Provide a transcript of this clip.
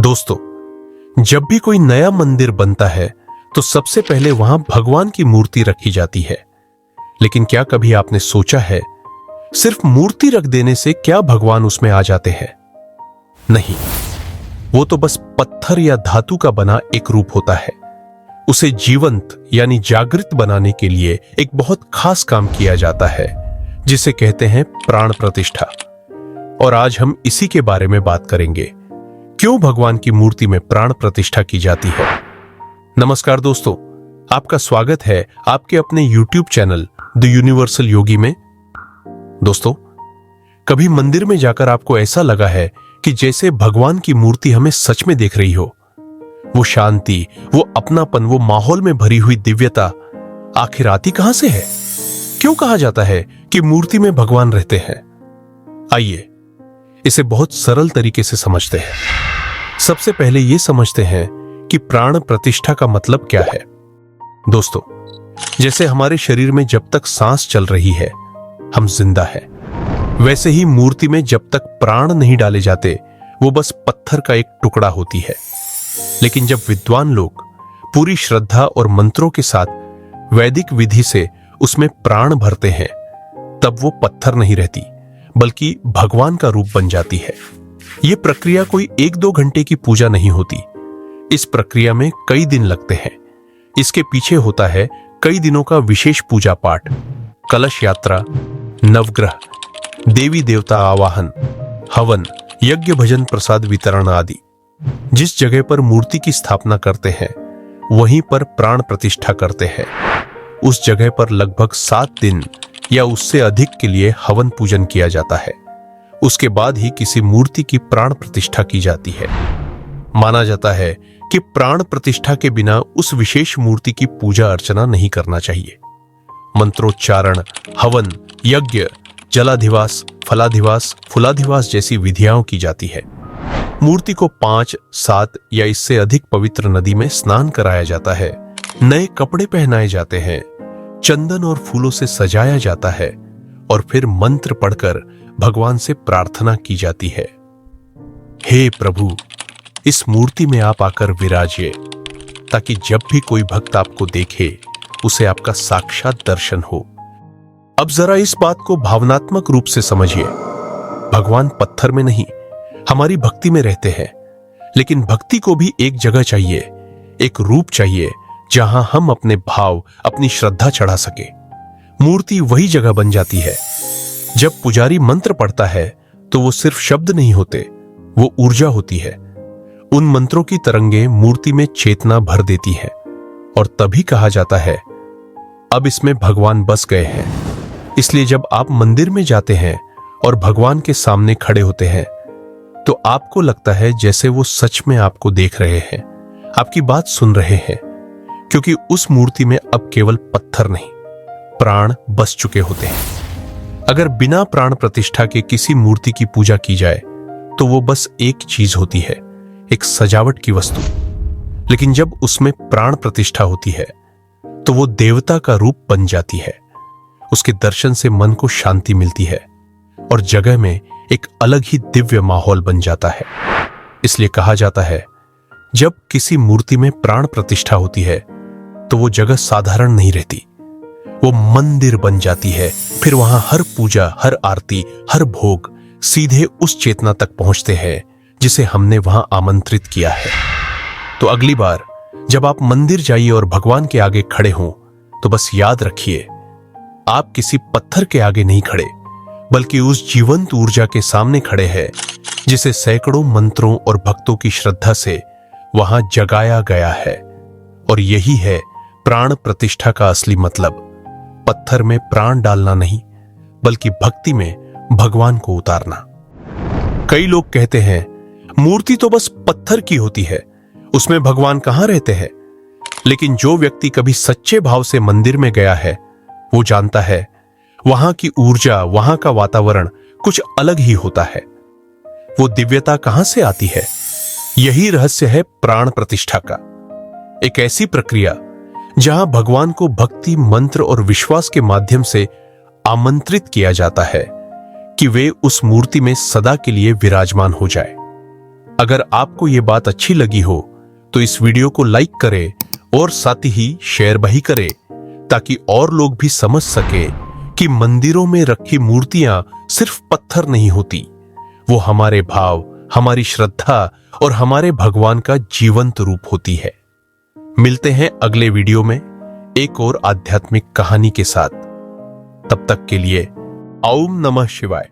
दोस्तों, जब भी कोई नया मंदिर बनता है तो सबसे पहले वहां भगवान की मूर्ति रखी जाती है। लेकिन क्या कभी आपने सोचा है, सिर्फ मूर्ति रख देने से क्या भगवान उसमें आ जाते हैं? नहीं, वो तो बस पत्थर या धातु का बना एक रूप होता है। उसे जीवंत यानी जागृत बनाने के लिए एक बहुत खास काम किया जाता है, जिसे कहते हैं प्राण प्रतिष्ठा। और आज हम इसी के बारे में बात करेंगे, क्यों भगवान की मूर्ति में प्राण प्रतिष्ठा की जाती है। नमस्कार दोस्तों, आपका स्वागत है आपके अपने YouTube चैनल द यूनिवर्सल योगी में। दोस्तों, कभी मंदिर में जाकर आपको ऐसा लगा है कि जैसे भगवान की मूर्ति हमें सच में देख रही हो? वो शांति, वो अपनापन, वो माहौल में भरी हुई दिव्यता आखिर आती कहां से है? क्यों कहा जाता है कि मूर्ति में भगवान रहते हैं? आइए इसे बहुत सरल तरीके से समझते हैं। सबसे पहले ये समझते हैं कि प्राण प्रतिष्ठा का मतलब क्या है। दोस्तों, जैसे हमारे शरीर में जब तक सांस चल रही है हम जिंदा है, वैसे ही मूर्ति में जब तक प्राण नहीं डाले जाते वो बस पत्थर का एक टुकड़ा होती है। लेकिन जब विद्वान लोग पूरी श्रद्धा और मंत्रों के साथ वैदिक विधि से उसमें प्राण भरते हैं, तब वो पत्थर नहीं रहती बल्कि भगवान का रूप बन जाती है। यह प्रक्रिया कोई 1-2 घंटे की पूजा नहीं होती। इस प्रक्रिया में कई दिन लगते हैं। इसके पीछे होता है कई दिनों का विशेष पूजा पाठ, कलश यात्रा, नवग्रह, देवी देवता आवाहन, हवन, यज्ञ, भजन, प्रसाद वितरण आदि। जिस जगह पर मूर्ति की स्थापना करते हैं वहीं पर प्राण प्रतिष्ठा करते हैं। उस जगह पर लगभग 7 दिन या उससे अधिक के लिए हवन पूजन किया जाता है। उसके बाद ही किसी मूर्ति की प्राण प्रतिष्ठा की जाती है। माना जाता है कि प्राण प्रतिष्ठा के बिना उस विशेष मूर्ति की पूजा अर्चना नहीं करना चाहिए। मंत्रोच्चारण, हवन, यज्ञ, जलाधिवास, फलाधिवास, फूलाधिवास जैसी विधियां की जाती है। मूर्ति को 5, 7 या इससे अधिक पवित्र नदी में स्नान कराया जाता है। नए कपड़े पहनाए जाते हैं, चंदन और फूलों से सजाया जाता है और फिर मंत्र पढ़कर भगवान से प्रार्थना की जाती है, हे प्रभु, इस मूर्ति में आप आकर विराजिए, ताकि जब भी कोई भक्त आपको देखे उसे आपका साक्षात दर्शन हो। अब जरा इस बात को भावनात्मक रूप से समझिए। भगवान पत्थर में नहीं, हमारी भक्ति में रहते हैं। लेकिन भक्ति को भी एक जगह चाहिए, एक रूप चाहिए जहां हम अपने भाव, अपनी श्रद्धा चढ़ा सके। मूर्ति वही जगह बन जाती है। जब पुजारी मंत्र पढ़ता है तो वो सिर्फ शब्द नहीं होते, वो ऊर्जा होती है। उन मंत्रों की तरंगें मूर्ति में चेतना भर देती हैं और तभी कहा जाता है, अब इसमें भगवान बस गए हैं। इसलिए जब आप मंदिर में जाते हैं और भगवान के सामने खड़े होते हैं तो आपको लगता है जैसे वो सच में आपको देख रहे हैं, आपकी बात सुन रहे हैं, क्योंकि उस मूर्ति में अब केवल पत्थर नहीं, प्राण बस चुके होते हैं। अगर बिना प्राण प्रतिष्ठा के किसी मूर्ति की पूजा की जाए तो वो बस एक चीज होती है, एक सजावट की वस्तु। लेकिन जब उसमें प्राण प्रतिष्ठा होती है तो वो देवता का रूप बन जाती है। उसके दर्शन से मन को शांति मिलती है और जगह में एक अलग ही दिव्य माहौल बन जाता है। इसलिए कहा जाता है, जब किसी मूर्ति में प्राण प्रतिष्ठा होती है तो वो जगह साधारण नहीं रहती, वो मंदिर बन जाती है। फिर वहां हर पूजा, हर आरती, हर भोग सीधे उस चेतना तक पहुंचते हैं जिसे हमने वहां आमंत्रित किया है। तो अगली बार जब आप मंदिर जाइए और भगवान के आगे खड़े हों तो बस याद रखिए, आप किसी पत्थर के आगे नहीं खड़े, बल्कि उस जीवंत ऊर्जा के सामने खड़े हैं जिसे सैकड़ों मंत्रों और भक्तों की श्रद्धा से वहां जगाया गया है। और यही है प्राण प्रतिष्ठा का असली मतलब। पत्थर में प्राण डालना नहीं, बल्कि भक्ति में भगवान को उतारना। कई लोग कहते हैं, मूर्ति तो बस पत्थर की होती है, उसमें भगवान कहां रहते हैं? लेकिन जो व्यक्ति कभी सच्चे भाव से मंदिर में गया है वो जानता है वहां की ऊर्जा, वहां का वातावरण कुछ अलग ही होता है। वो दिव्यता कहां से आती है? यही रहस्य है प्राण प्रतिष्ठा का। एक ऐसी प्रक्रिया जहां भगवान को भक्ति, मंत्र और विश्वास के माध्यम से आमंत्रित किया जाता है कि वे उस मूर्ति में सदा के लिए विराजमान हो जाए। अगर आपको ये बात अच्छी लगी हो तो इस वीडियो को लाइक करें और साथ ही शेयर भी करें, ताकि और लोग भी समझ सके कि मंदिरों में रखी मूर्तियां सिर्फ पत्थर नहीं होती, वो हमारे भाव, हमारी श्रद्धा और हमारे भगवान का जीवंत रूप होती है। मिलते हैं अगले वीडियो में एक और आध्यात्मिक कहानी के साथ। तब तक के लिए ओम नमः शिवाय।